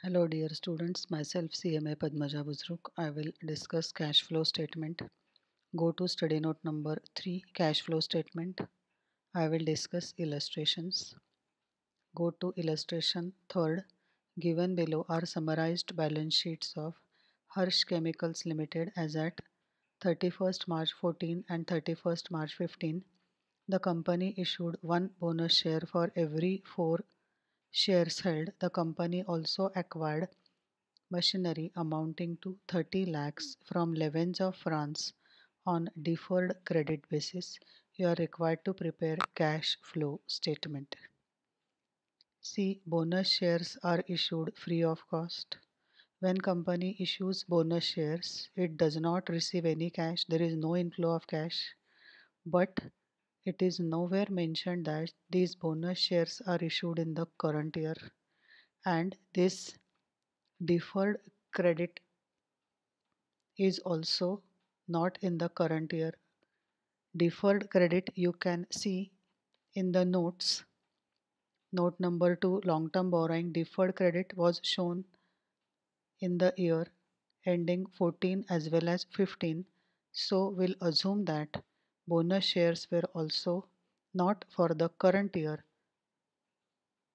Hello dear students, myself CMA Padmaja Buzruk. I will discuss cash flow statement. Go to study note number 3, cash flow statement. I will discuss illustrations. Go to illustration third. Given below are summarized balance sheets of Harsh Chemicals Limited as at 31st March 14 and 31st March 15. The company issued one bonus share for every 4 shares held. The company also acquired machinery amounting to 30 lakhs from Levens of France on deferred credit basis. You are required to prepare cash flow statement. C. Bonus shares are issued free of cost. When company issues bonus shares, it does not receive any cash. There is no inflow of cash. But it is nowhere mentioned that these bonus shares are issued in the current year, and this deferred credit is also not in the current year. Deferred credit you can see in the notes. Note number 2, long term borrowing deferred credit was shown in the year ending 14 as well as 15. So we'll assume that bonus shares were also not for the current year.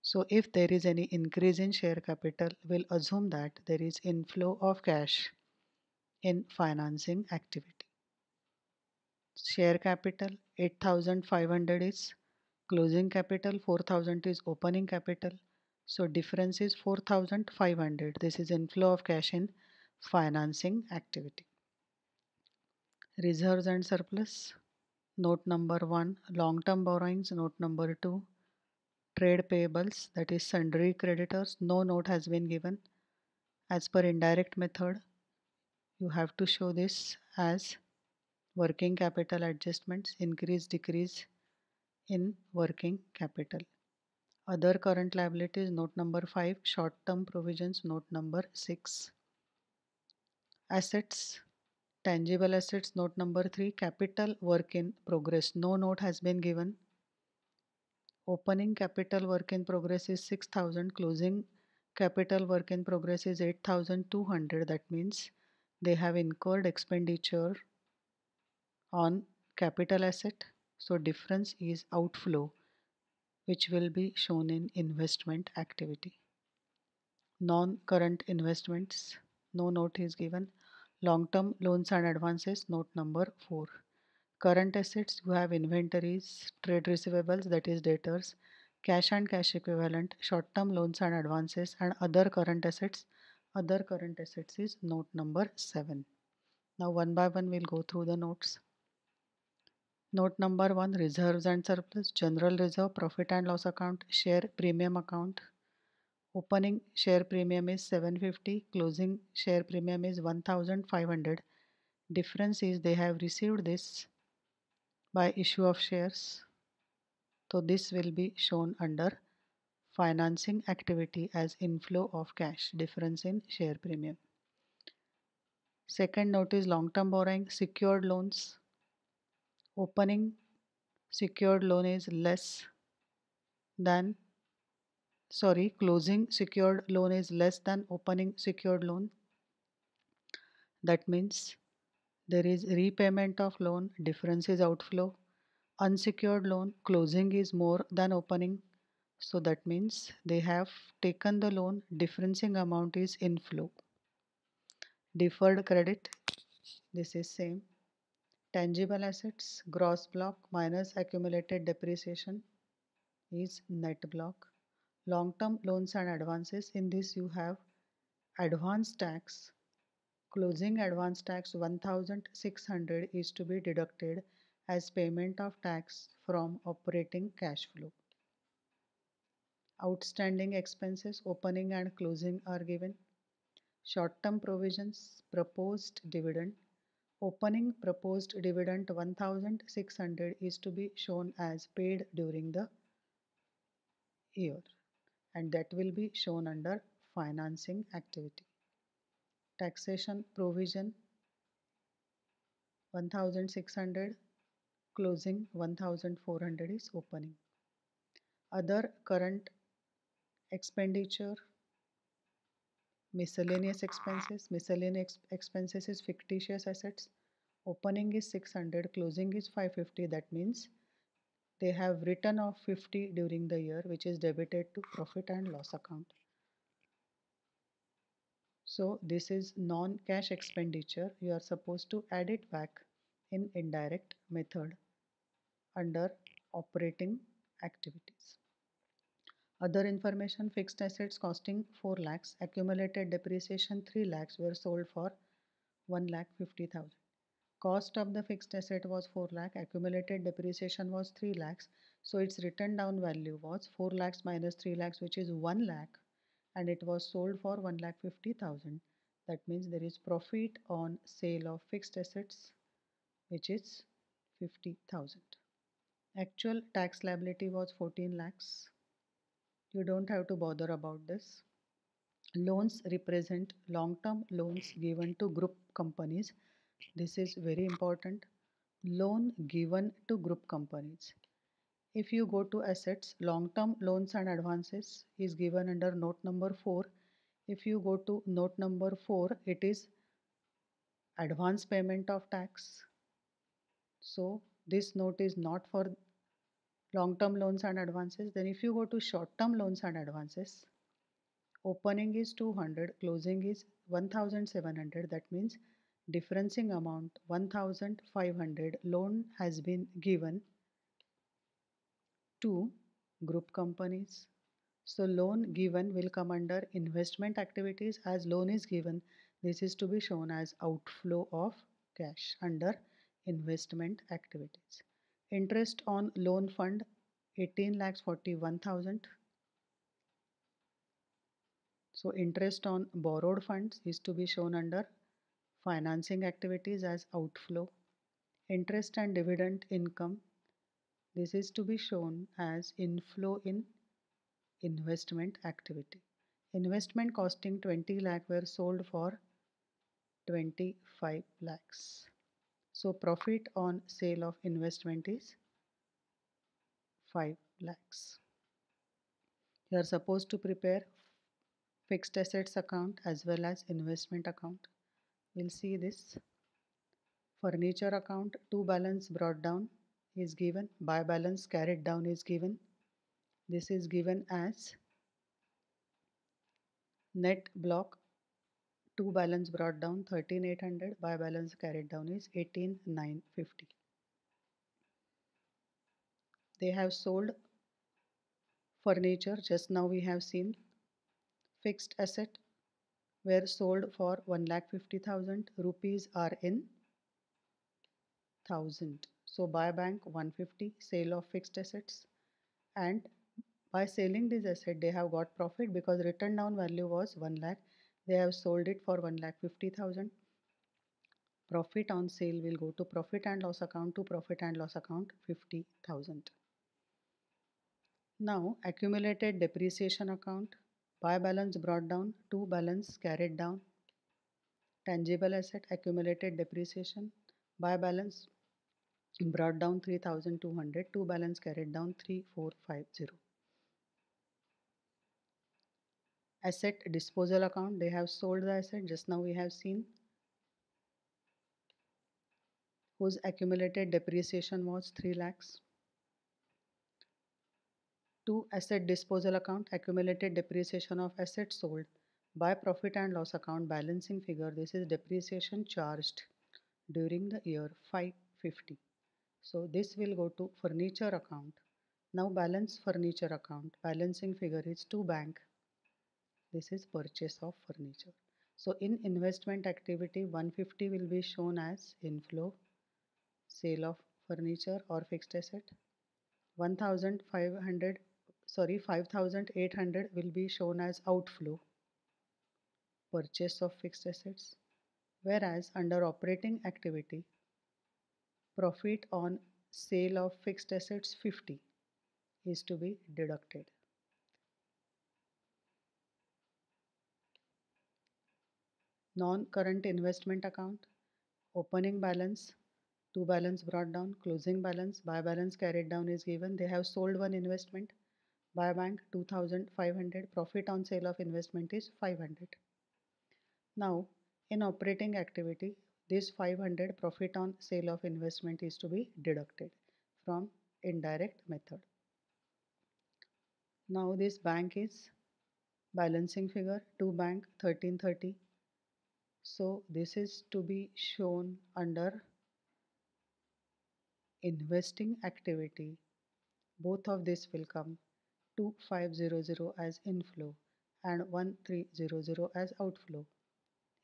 So if there is any increase in share capital, we'll assume that there is inflow of cash in financing activity. Share capital 8,500 is closing capital, 4,000 is opening capital. So difference is 4,500. This is inflow of cash in financing activity. Reserves and surplus. Note number 1, long-term borrowings. Note number 2, trade payables, that is sundry creditors. No note has been given. As per indirect method, you have to show this as working capital adjustments, increase, decrease in working capital. Other current liabilities, note number 5, short-term provisions, note number 6. Assets, tangible assets, note number 3, capital work in progress. No note has been given. Opening capital work in progress is 6,000, closing capital work in progress is 8,200. That means they have incurred expenditure on capital asset. So difference is outflow, which will be shown in investment activity. Non-current investments, no note is given. Long-term loans and advances, note number 4. Current assets, you have inventories, trade receivables, that is debtors, cash and cash equivalent, short-term loans and advances, and other current assets. Other current assets is note number 7. Now one by one we'll go through the notes. Note number 1, reserves and surplus, general reserve, profit and loss account, share premium account. Opening share premium is 750, closing share premium is 1500. Difference is they have received this by issue of shares. So this will be shown under financing activity as inflow of cash, difference in share premium. Second note is long-term borrowing, secured loans. Opening secured loan is less than, closing secured loan is less than opening secured loan. That means there is repayment of loan, difference is outflow. Unsecured loan, closing is more than opening. So that means they have taken the loan, differencing amount is inflow. Deferred credit, this is same. Tangible assets, gross block minus accumulated depreciation is net block. Long-term loans and advances, in this you have advance tax. Closing advance tax 1600 is to be deducted as payment of tax from operating cash flow. Outstanding expenses, opening and closing are given. Short-term provisions, proposed dividend. Opening proposed dividend 1600 is to be shown as paid during the year, and that will be shown under financing activity. Taxation provision 1600, closing 1400 is opening. Other current expenditure, Miscellaneous expenses. Miscellaneous expenses is fictitious assets. Opening is 600, closing is 550. That means they have written off 50 during the year, which is debited to profit and loss account. So this is non-cash expenditure. You are supposed to add it back in indirect method under operating activities. Other information, fixed assets costing 4 lakhs, accumulated depreciation 3 lakhs were sold for 1,50,000. Cost of the fixed asset was 4 lakh, accumulated depreciation was 3 lakhs. So its written down value was 4 lakhs minus 3 lakhs, which is 1 lakh, and it was sold for 1,50,000. That means there is profit on sale of fixed assets, which is 50,000. Actual tax liability was 14 lakhs. You don't have to bother about this. Loans represent long-term loans given to group companies. This is very important. Loan given to group companies. If you go to assets, long-term loans and advances is given under note number 4. If you go to note number 4, it is advance payment of tax. So this note is not for long-term loans and advances. Then if you go to short-term loans and advances, opening is 200, closing is 1,700. That means differencing amount 1,500 loan has been given to group companies. So loan given will come under investment activities. As loan is given, this is to be shown as outflow of cash under investment activities. Interest on loan fund 18,41,000. So interest on borrowed funds is to be shown under financing activities as outflow. Interest and dividend income, this is to be shown as inflow in investment activity. Investment costing 20 lakh were sold for 25 lakhs. So profit on sale of investment is 5 lakhs. You are supposed to prepare fixed assets account as well as investment account. We'll see this. Furniture account, to balance brought down is given, by balance carried down is given. This is given as net block, to balance brought down 13,800, by balance carried down is 18,950. They have sold furniture, just now we have seen. Fixed asset were sold for 1,50,000, rupees are in thousand. So buy bank 150, sale of fixed assets, and by selling this asset they have got profit because written down value was 1 lakh. They have sold it for 1,50,000. Profit on sale will go to profit and loss account, to profit and loss account 50,000. Now accumulated depreciation account, by balance brought down, to balance carried down. Tangible asset accumulated depreciation, by balance brought down 3,200, to balance carried down 3,450. Asset disposal account, they have sold the asset, just now we have seen, whose accumulated depreciation was 3 lakhs. To asset disposal account, accumulated depreciation of assets sold, by profit and loss account balancing figure, this is depreciation charged during the year 550. So this will go to furniture account. Now balance furniture account, balancing figure is to bank. This is purchase of furniture. So in investment activity 150 will be shown as inflow, sale of furniture or fixed asset. 5,800 will be shown as outflow, purchase of fixed assets. Whereas under operating activity, profit on sale of fixed assets 50 is to be deducted. Non-current investment account, opening balance, to balance brought down, closing balance, by balance carried down is given. They have sold one investment, by bank 2,500, profit on sale of investment is 500. Now, in operating activity, this 500 profit on sale of investment is to be deducted from indirect method. Now this bank is balancing figure to bank 1330. So this is to be shown under investing activity. Both of this will come 2500 as inflow and 1300 as outflow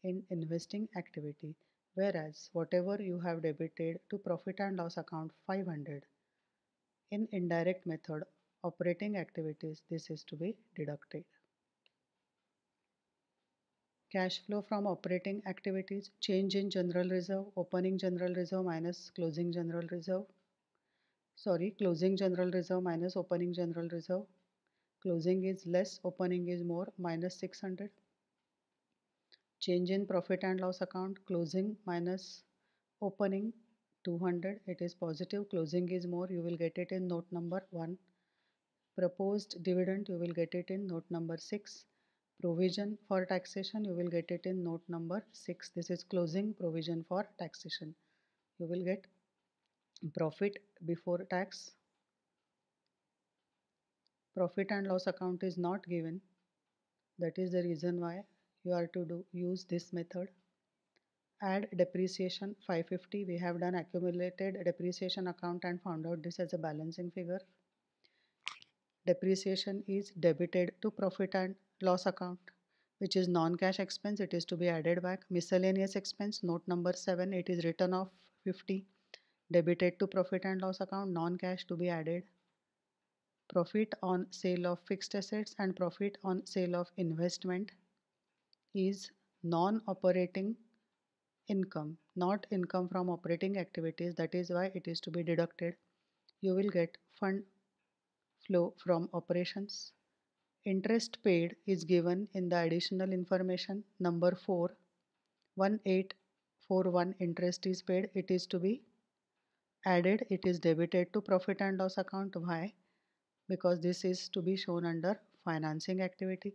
in investing activity, whereas whatever you have debited to profit and loss account 500 in indirect method operating activities, this is to be deducted. Cash flow from operating activities, change in general reserve, opening general reserve minus closing general reserve. Closing general reserve minus opening general reserve. Closing is less, opening is more, minus 600. Change in profit and loss account, closing minus opening 200, it is positive, closing is more, you will get it in note number 1. Proposed dividend, you will get it in note number 6. Provision for taxation, you will get it in note number 6. This is closing provision for taxation. You will get profit before tax. Profit and loss account is not given. That is the reason why you are to use this method. Add depreciation 550. We have done accumulated depreciation account and found out this as a balancing figure. Depreciation is debited to profit and loss account, which is non-cash expense. It is to be added back. Miscellaneous expense, note number 7, it is written off 50, debited to profit and loss account, non-cash to be added. Profit on sale of fixed assets and profit on sale of investment is non-operating income, not income from operating activities. That is why it is to be deducted. You will get fund flow from operations. Interest paid is given in the additional information number 4. 1841 interest is paid. It is to be added. It is debited to profit and loss account. Why? Because this is to be shown under financing activity.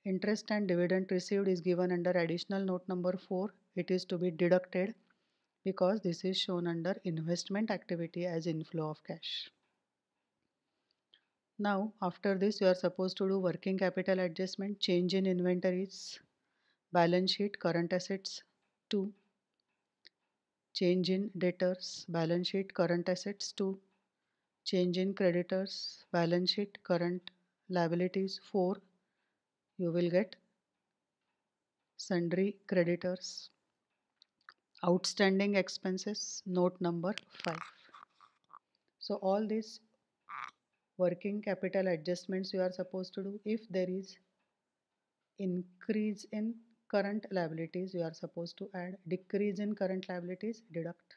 Interest and dividend received is given under additional note number 4. It is to be deducted because this is shown under investment activity as inflow of cash. Now after this you are supposed to do working capital adjustment, change in inventories, balance sheet, current assets 2, change in debtors, balance sheet, current assets 2, change in creditors, balance sheet, current liabilities 4. You will get sundry creditors, outstanding expenses, note number 5. So all these working capital adjustments you are supposed to do. If there is increase in current liabilities, you are supposed to add. Decrease in current liabilities, deduct.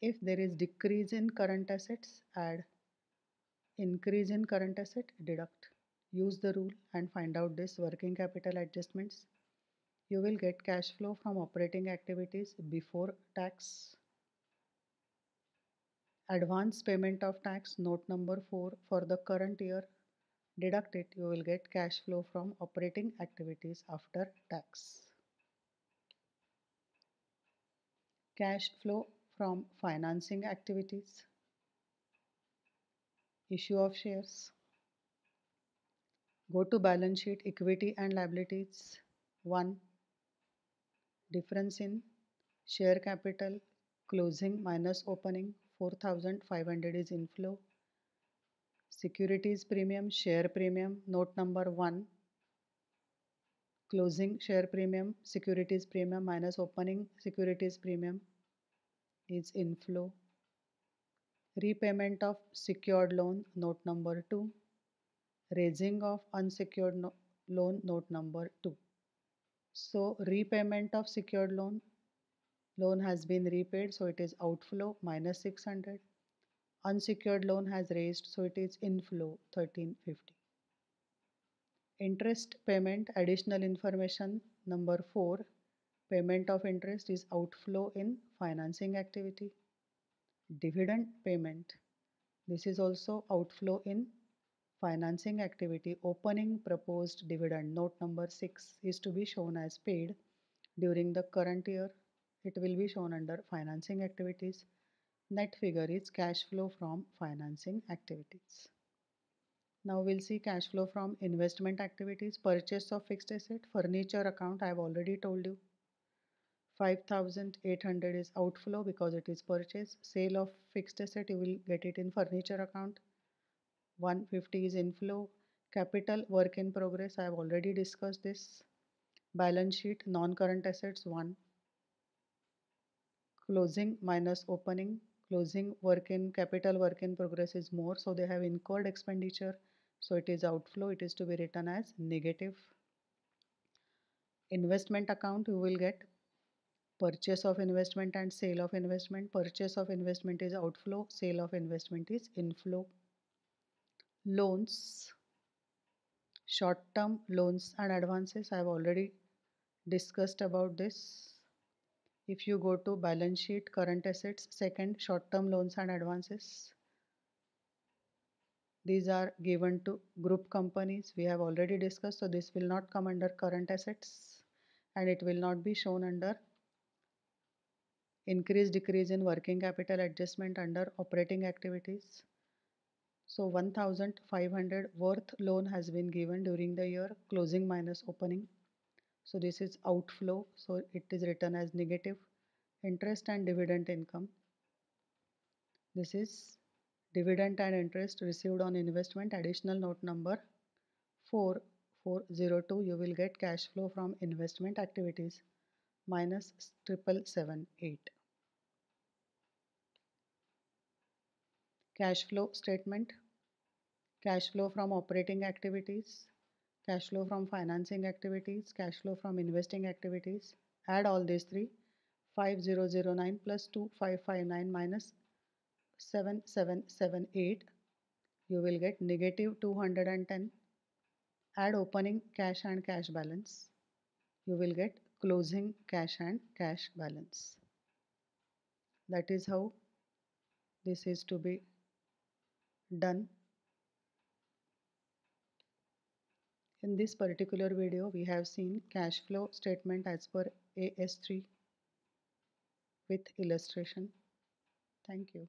If there is decrease in current assets, add. Increase in current asset, deduct. Use the rule and find out this working capital adjustments. You will get cash flow from operating activities before tax. Advance payment of tax, note number 4, for the current year. Deduct it, you will get cash flow from operating activities after tax. Cash flow from financing activities. Issue of shares. Go to balance sheet, equity and liabilities. 1. Difference in share capital, closing minus opening, 4500 is inflow. Securities premium, share premium, note number 1. Closing share premium, securities premium minus opening securities premium is inflow. Repayment of secured loan, note number 2. Raising of unsecured loan, note number 2. So repayment of secured loan has been repaid, so it is outflow minus 600. Unsecured loan has raised, so it is inflow 1350. Interest payment, additional information number 4. Payment of interest is outflow in financing activity. Dividend payment, this is also outflow in Financing activity opening proposed dividend note number 6 is to be shown as paid during the current year. It will be shown under financing activities. Net figure is cash flow from financing activities. Now we'll see cash flow from investment activities. Purchase of fixed asset, furniture account I have already told you. 5,800 is outflow because it is purchase. Sale of fixed asset, you will get it in furniture account. 150 is inflow. Capital work in progress, I have already discussed this. Balance sheet, non-current assets 1. Closing minus opening. Closing work in capital work in progress is more, so they have incurred expenditure, so it is outflow. It is to be written as negative. Investment account, you will get purchase of investment and sale of investment. Purchase of investment is outflow, sale of investment is inflow. Loans, short-term loans and advances, I have already discussed about this. If you go to balance sheet, current assets, second, short-term loans and advances. These are given to group companies. We have already discussed, so this will not come under current assets and it will not be shown under increase decrease in working capital adjustment under operating activities. So 1,500 worth loan has been given during the year, closing minus opening. So this is outflow, so it is written as negative. Interest and dividend income. This is dividend and interest received on investment. Additional note number 4402, you will get cash flow from investment activities minus 7778. Cash flow statement. Cash flow from operating activities, cash flow from financing activities, cash flow from investing activities. Add all these three. 5009 plus 2559 minus 7778. You will get negative 210. Add opening cash and cash balance. You will get closing cash and cash balance. That is how this is to be done. In this particular video, we have seen cash flow statement as per AS3 with illustration. Thank you.